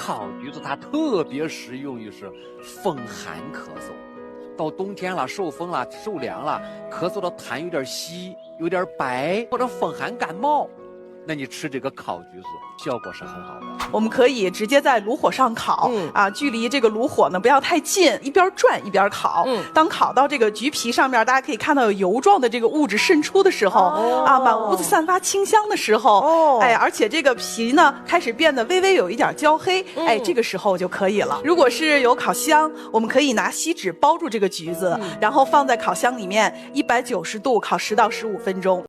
烤橘子它特别适用于是风寒咳嗽。到冬天了，受风了，受凉了，咳嗽的痰有点稀，有点白，或者风寒感冒，那你吃这个烤橘子效果是很好的。我们可以直接在炉火上烤，距离这个炉火呢不要太近，一边转一边烤。当烤到这个橘皮上面，大家可以看到有油状的这个物质渗出的时候，满屋子散发清香的时候，而且这个皮呢开始变得微微有一点焦黑，这个时候就可以了。如果是有烤箱，我们可以拿锡纸包住这个橘子，然后放在烤箱里面190度烤10到15分钟。